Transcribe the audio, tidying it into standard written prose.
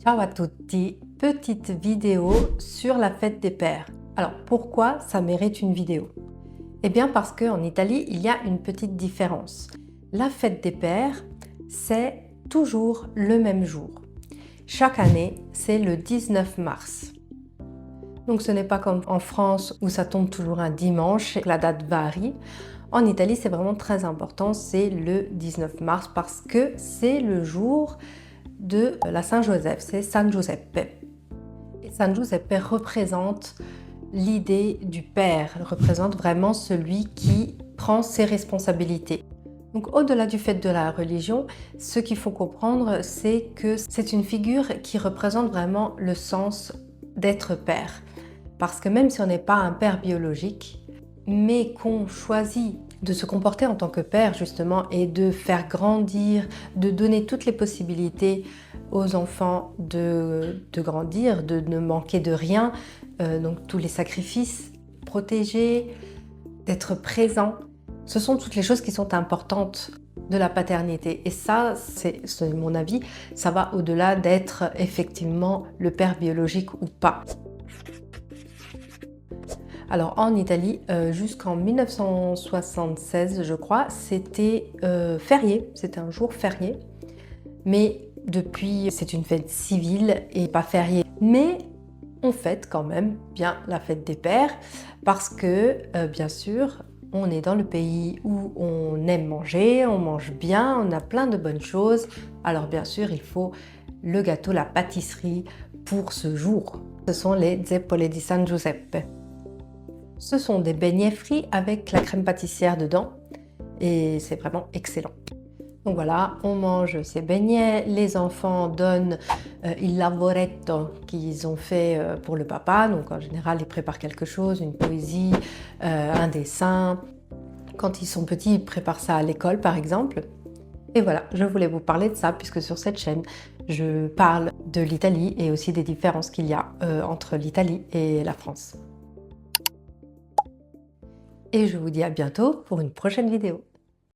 Ciao à tutti, petite vidéo sur la fête des pères. Alors pourquoi ça mérite une vidéo? Eh bien parce qu'en Italie, il y a une petite différence. La fête des pères, c'est toujours le même jour. Chaque année, c'est le 19 mars. Donc ce n'est pas comme en France où ça tombe toujours un dimanche, la date varie. En Italie, c'est vraiment très important, c'est le 19 mars parce que c'est le jour de la Saint-Joseph, c'est San Giuseppe. Et San Giuseppe représente l'idée du père, représente vraiment celui qui prend ses responsabilités. Donc au-delà du fait de la religion, ce qu'il faut comprendre, c'est que c'est une figure qui représente vraiment le sens d'être père. Parce que même si on n'est pas un père biologique, mais qu'on choisit de se comporter en tant que père justement et de faire grandir, de donner toutes les possibilités aux enfants de grandir, de ne manquer de rien, donc tous les sacrifices, protéger, d'être présent, ce sont toutes les choses qui sont importantes de la paternité. Et ça, c'est mon avis, ça va au-delà d'être effectivement le père biologique ou pas. Alors en Italie, jusqu'en 1976, je crois, c'était férié, c'était un jour férié. Mais depuis, c'est une fête civile et pas fériée. Mais on fête quand même bien la fête des pères parce que, bien sûr, on est dans le pays où on aime manger, on mange bien, on a plein de bonnes choses. Alors bien sûr, il faut le gâteau, la pâtisserie pour ce jour. Ce sont les zeppole di San Giuseppe. Ce sont des beignets frits avec la crème pâtissière dedans et c'est vraiment excellent. Donc voilà, on mange ces beignets, les enfants donnent il lavoretto qu'ils ont fait pour le papa, donc en général ils préparent quelque chose, une poésie, un dessin. Quand ils sont petits, ils préparent ça à l'école par exemple. Et voilà, je voulais vous parler de ça puisque sur cette chaîne, je parle de l'Italie et aussi des différences qu'il y a entre l'Italie et la France. Et je vous dis à bientôt pour une prochaine vidéo.